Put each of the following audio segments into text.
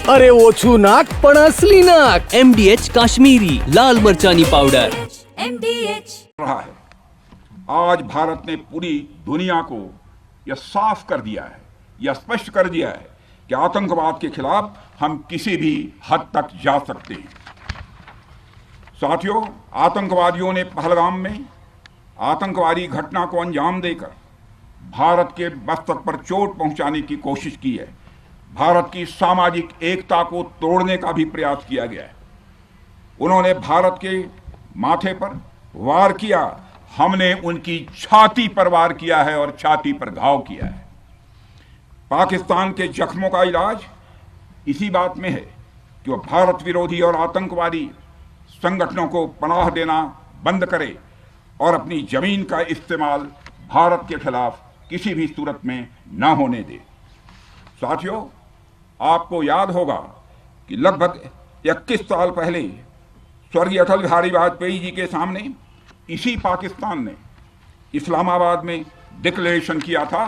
अरे ओछू नाक पण असली नाक। MDH काश्मीरी लाल मरचानी पाउडर। MDH रहा है। आज भारत ने पूरी दुनिया को यह साफ कर दिया है, यह स्पष्ट कर दिया है कि आतंकवाद के खिलाफ हम किसी भी हद तक जा सकते हैं। साथियों, आतंकवादियों ने पहलगाम में आतंकवादी घटना को अंजाम देकर भारत के मस्तक पर चोट पहुंचाने की कोशिश की है। भारत की सामाजिक एकता को तोड़ने का भी प्रयास किया गया है। उन्होंने भारत के माथे पर वार किया, हमने उनकी छाती पर वार किया है और छाती पर घाव किया है। पाकिस्तान के जख्मों का इलाज इसी बात में है कि वह भारत विरोधी और आतंकवादी संगठनों को पनाह देना बंद करे और अपनी जमीन का इस्तेमाल भारत के खिलाफ किसी भी सूरत में न होने दे। साथियों, आपको याद होगा कि लगभग 21 साल पहले स्वर्गीय अटल बिहारी वाजपेयी जी के सामने इसी पाकिस्तान ने इस्लामाबाद में डिक्लेरेशन किया था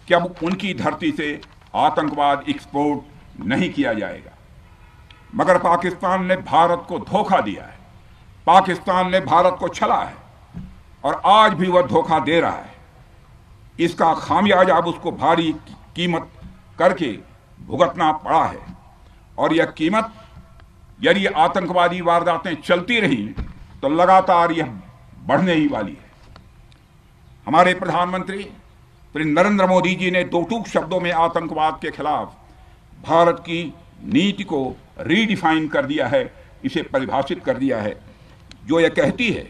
कि अब उनकी धरती से आतंकवाद एक्सपोर्ट नहीं किया जाएगा। मगर पाकिस्तान ने भारत को धोखा दिया है, पाकिस्तान ने भारत को छला है और आज भी वह धोखा दे रहा है। इसका खामियाजा अब उसको भारी कीमत करके भुगतना पड़ा है और यह कीमत यदि आतंकवादी वारदातें चलती रही तो लगातार यह बढ़ने ही वाली है। हमारे प्रधानमंत्री श्री नरेंद्र मोदी जी ने दो टूक शब्दों में आतंकवाद के खिलाफ भारत की नीति को रीडिफाइन कर दिया है, इसे परिभाषित कर दिया है, जो यह कहती है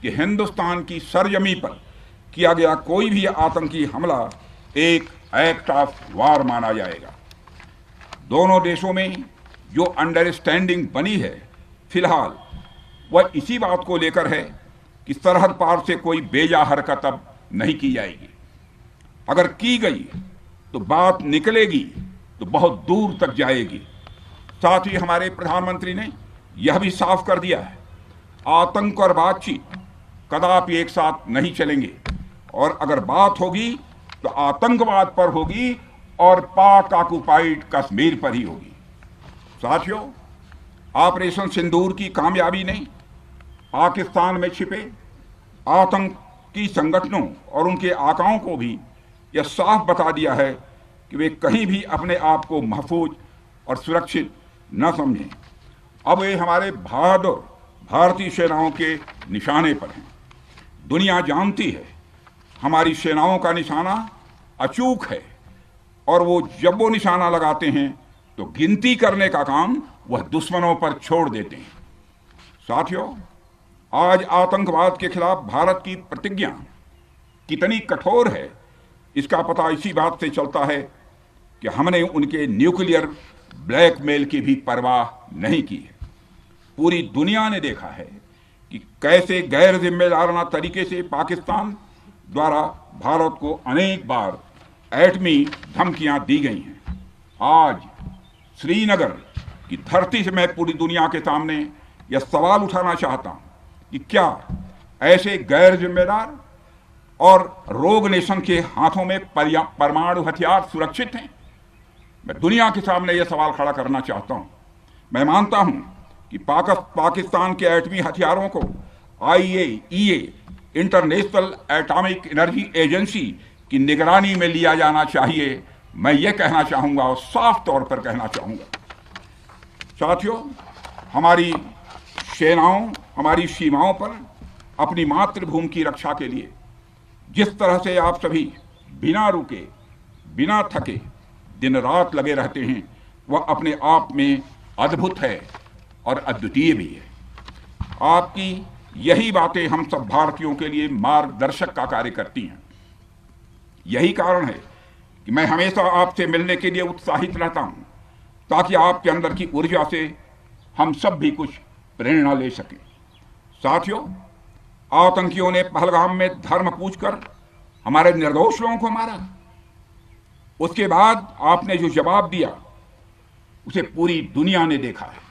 कि हिंदुस्तान की सरजमी पर किया गया कोई भी आतंकी हमला एक एक्ट ऑफ वार माना जाएगा। दोनों देशों में जो अंडरस्टैंडिंग बनी है फिलहाल वह इसी बात को लेकर है कि सरहद पार से कोई बेजा हरकत अब नहीं की जाएगी। अगर की गई तो बात निकलेगी तो बहुत दूर तक जाएगी। साथ ही हमारे प्रधानमंत्री ने यह भी साफ कर दिया है, आतंक और बातचीत कदापि एक साथ नहीं चलेंगे और अगर बात होगी तो आतंकवाद पर होगी और पाक ऑक्युपाइड कश्मीर पर ही होगी। साथियों, ऑपरेशन सिंदूर की कामयाबी ने पाकिस्तान में छिपे आतंकी संगठनों और उनके आकाओं को भी यह साफ बता दिया है कि वे कहीं भी अपने आप को महफूज और सुरक्षित न समझें। अब वे हमारे बहादुर भारतीय सेनाओं के निशाने पर हैं। दुनिया जानती है हमारी सेनाओं का निशाना अचूक है और वो जब वो निशाना लगाते हैं तो गिनती करने का काम वह दुश्मनों पर छोड़ देते हैं। साथियों, आज आतंकवाद के खिलाफ भारत की प्रतिज्ञा कितनी कठोर है इसका पता इसी बात से चलता है कि हमने उनके न्यूक्लियर ब्लैकमेल की भी परवाह नहीं की है। पूरी दुनिया ने देखा है कि कैसे गैर जिम्मेदाराना तरीके से पाकिस्तान द्वारा भारत को अनेक बार एटमी धमकियां दी गई हैं। आज श्रीनगर की धरती से मैं पूरी दुनिया के सामने यह सवाल उठाना चाहता हूं कि क्या ऐसे गैर जिम्मेदार और रोग नेशन के हाथों में परमाणु हथियार सुरक्षित हैं? मैं दुनिया के सामने यह सवाल खड़ा करना चाहता हूं। मैं मानता हूं कि पाकिस्तान के एटमी हथियारों को IAEA international atomic energy agency की निगरानी में लिया जाना चाहिए। मैं ये कहना चाहूँगा और साफ तौर पर कहना चाहूँगा। साथियों, हमारी सेनाओं हमारी सीमाओं पर अपनी मातृभूमि की रक्षा के लिए जिस तरह से आप सभी बिना रुके बिना थके दिन रात लगे रहते हैं वह अपने आप में अद्भुत है और अद्वितीय भी है। आपकी यही बातें हम सब भारतीयों के लिए मार्गदर्शक का कार्य करती हैं। यही कारण है कि मैं हमेशा आपसे मिलने के लिए उत्साहित रहता हूं ताकि आपके अंदर की ऊर्जा से हम सब भी कुछ प्रेरणा ले सकें। साथियों, आतंकियों ने पहलगाम में धर्म पूछकर हमारे निर्दोष लोगों को मारा। उसके बाद आपने जो जवाब दिया उसे पूरी दुनिया ने देखा है।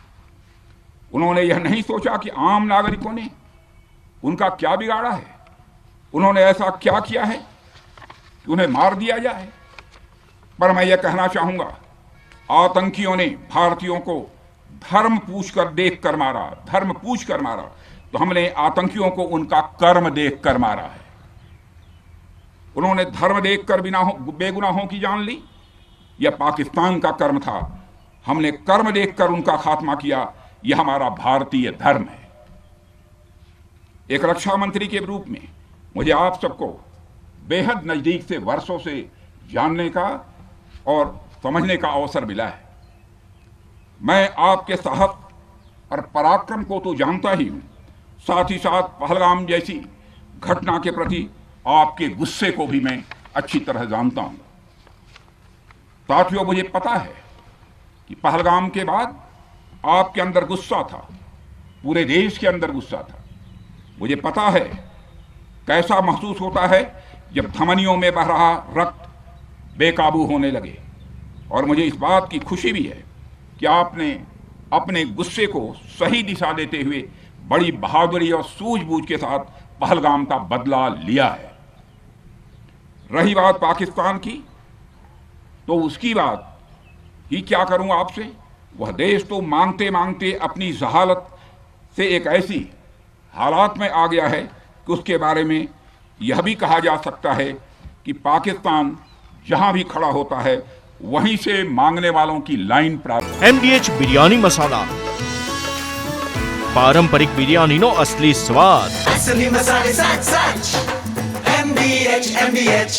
उन्होंने यह नहीं सोचा कि आम नागरिकों ने उनका क्या बिगाड़ा है, उन्होंने ऐसा क्या किया है कि उन्हें मार दिया जाए। पर मैं यह कहना चाहूँगा आतंकियों ने भारतीयों को धर्म पूछकर देखकर मारा, धर्म पूछकर मारा, तो हमने आतंकियों को उनका कर्म देखकर मारा है। उन्होंने धर्म देखकर बेगुनाहों की जान ली, यह पाकिस्तान का कर्म था। हमने कर्म देखकर उनका खात्मा किया, यह हमारा भारतीय धर्म है। एक रक्षा मंत्री के रूप में मुझे आप सबको बेहद नजदीक से वर्षों से जानने का और समझने का अवसर मिला है। मैं आपके साहस और पराक्रम को तो जानता ही हूं, साथ ही साथ पहलगाम जैसी घटना के प्रति आपके गुस्से को भी मैं अच्छी तरह जानता हूं। साथियों, मुझे पता है कि पहलगाम के बाद आपके अंदर गुस्सा था, पूरे देश के अंदर गुस्सा था। मुझे पता है कैसा महसूस होता है जब धमनियों में बह रहा रक्त बेकाबू होने लगे, और मुझे इस बात की खुशी भी है कि आपने अपने गुस्से को सही दिशा देते हुए बड़ी बहादुरी और सूझबूझ के साथ पहलगाम का बदला लिया है। रही बात पाकिस्तान की, तो उसकी बात ही क्या करूं आपसे। वह देश तो मांगते मांगते अपनी जहालत से एक ऐसी हालात में आ गया है कि उसके बारे में यह भी कहा जा सकता है कि पाकिस्तान जहां भी खड़ा होता है वहीं से मांगने वालों की लाइन प्राप्त। MDH बिरयानी मसाला, पारंपरिक बिरयानीનો असली स्वाद। असली मसाले साच MDH